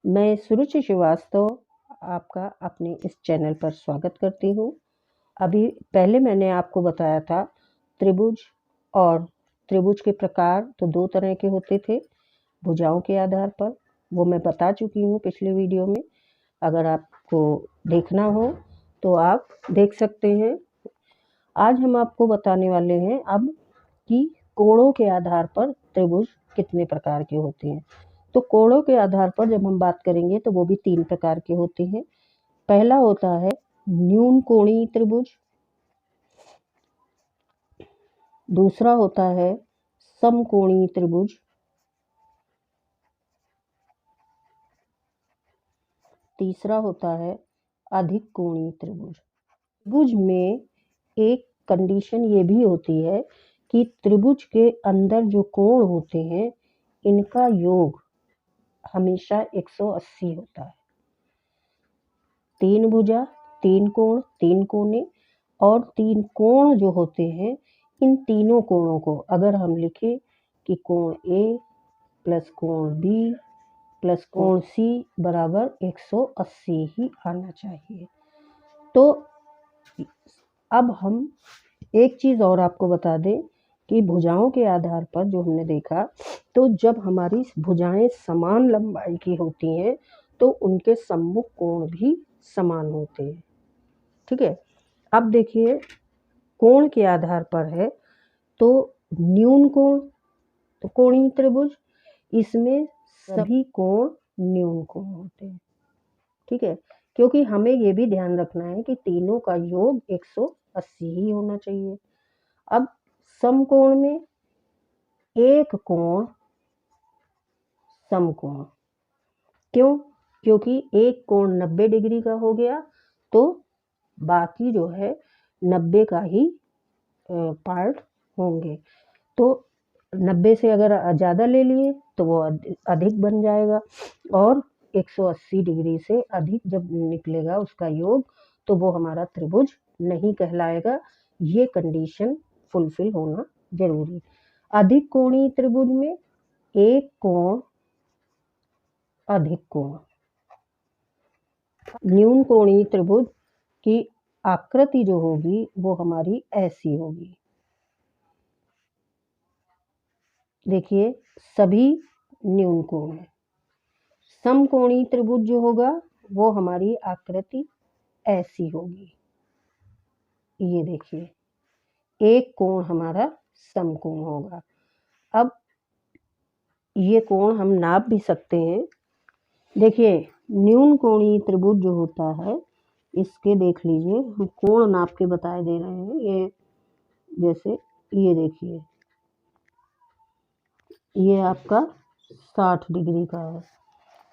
मैं सुरुचि श्रीवास्तव आपका अपने इस चैनल पर स्वागत करती हूँ। अभी पहले मैंने आपको बताया था त्रिभुज और त्रिभुज के प्रकार तो 2 तरह के होते थे भुजाओं के आधार पर, वो मैं बता चुकी हूँ पिछले वीडियो में। अगर आपको देखना हो तो आप देख सकते हैं। आज हम आपको बताने वाले हैं अब कि कोणों के आधार पर त्रिभुज कितने प्रकार के होते हैं। तो कोणों के आधार पर जब हम बात करेंगे तो वो भी 3 प्रकार के होते हैं। पहला होता है न्यून कोणीय त्रिभुज, दूसरा होता है समकोणीय त्रिभुज, तीसरा होता है अधिक कोणीय त्रिभुज। त्रिभुज में एक कंडीशन ये भी होती है कि त्रिभुज के अंदर जो कोण होते हैं इनका योग हमेशा 180 होता है। 3 भुजा, 3 कोण, 3 कोने और 3 कोण जो होते हैं, इन तीनों कोणों को अगर हम लिखें कि कोण ए प्लस कोण बी प्लस कोण सी बराबर 180 ही आना चाहिए। तो अब हम एक चीज़ और आपको बता दें कि भुजाओं के आधार पर जो हमने देखा, तो जब हमारी भुजाएं समान लंबाई की होती हैं तो उनके सम्मुख कोण भी समान होते हैं। ठीक है, अब देखिए कोण के आधार पर है तो न्यून कोण तो कोणीय त्रिभुज, इसमें सभी कोण न्यून कोण होते हैं। ठीक है, क्योंकि हमें ये भी ध्यान रखना है कि तीनों का योग 180 ही होना चाहिए। अब समकोण में एक कोण समकोण, क्यों? क्योंकि एक कोण 90 डिग्री का हो गया तो बाकी जो है 90 का ही पार्ट होंगे। तो 90 से अगर ज़्यादा ले लिए तो वो अधिक बन जाएगा और 180 डिग्री से अधिक जब निकलेगा उसका योग तो वो हमारा त्रिभुज नहीं कहलाएगा। ये कंडीशन फुलफिल होना जरूरी। अधिक कोणीय त्रिभुज में एक कोण अधिक कोण। न्यून कोणीय त्रिभुज की आकृति जो होगी वो हमारी ऐसी होगी। देखिए सभी न्यून कोण है। समकोणीय त्रिभुज जो होगा वो हमारी आकृति ऐसी होगी। ये देखिए एक कोण हमारा समकोण होगा। अब ये कोण हम नाप भी सकते हैं। देखिए न्यून कोणीय त्रिभुज जो होता है इसके देख लीजिए, हम कोण नाप के बताए दे रहे हैं। ये जैसे ये देखिए ये आपका 60 डिग्री का है।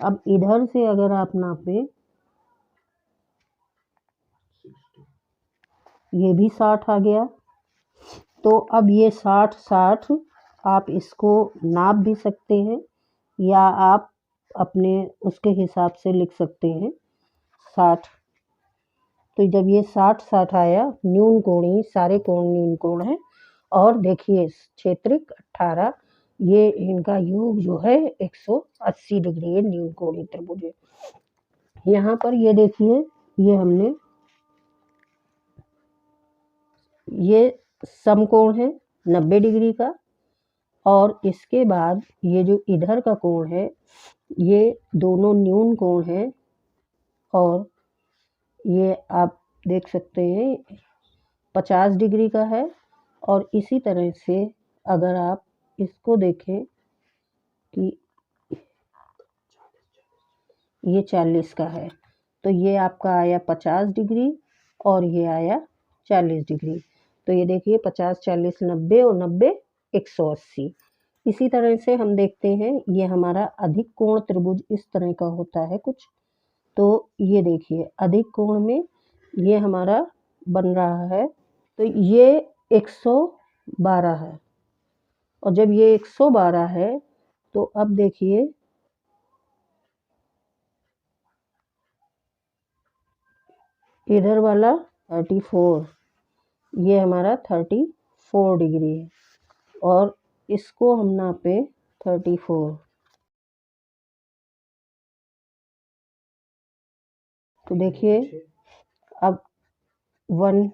अब इधर से अगर आप नापें ये भी 60 आ गया। तो अब ये 60 आप इसको नाप भी सकते हैं या आप अपने उसके हिसाब से लिख सकते हैं 60। तो जब ये 60 आया, न्यून कोणीय सारे कोण न्यून कोण है। और देखिए क्षेत्रिक 18, ये इनका योग जो है 180 डिग्री है, न्यून कोणीय त्रिभुज है। यहाँ पर ये देखिए ये हमने ये समकोण है 90 डिग्री का और इसके बाद ये जो इधर का कोण है ये दोनों न्यून कोण है और ये आप देख सकते हैं 50 डिग्री का है। और इसी तरह से अगर आप इसको देखें कि ये 40 का है तो ये आपका आया 50 डिग्री और ये आया 40 डिग्री। तो ये देखिए 50 40 90 और 90 180। इसी तरह से हम देखते हैं ये हमारा अधिक कोण त्रिभुज इस तरह का होता है कुछ। तो ये देखिए अधिक कोण में ये हमारा बन रहा है तो ये 112 है। और जब ये 112 है तो अब देखिए इधर वाला 34, ये हमारा 34 डिग्री है और इसको हम नापे 34। तो देखिए अब 1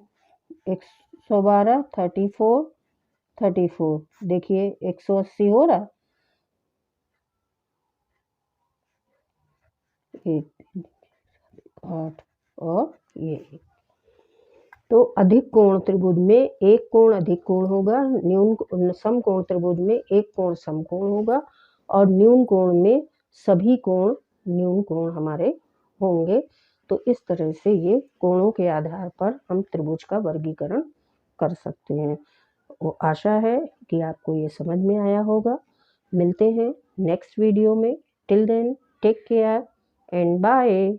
112 34 34 देखिए 180 हो रहा, 1 8 और ये 1। तो अधिक कोण त्रिभुज में एक कोण अधिक कोण होगा, न्यून समकोण त्रिभुज में एक कोण समकोण होगा और न्यून कोण में सभी कोण न्यून कोण हमारे होंगे। तो इस तरह से ये कोणों के आधार पर हम त्रिभुज का वर्गीकरण कर सकते हैं। वो आशा है कि आपको ये समझ में आया होगा। मिलते हैं नेक्स्ट वीडियो में। Till then take care and bye.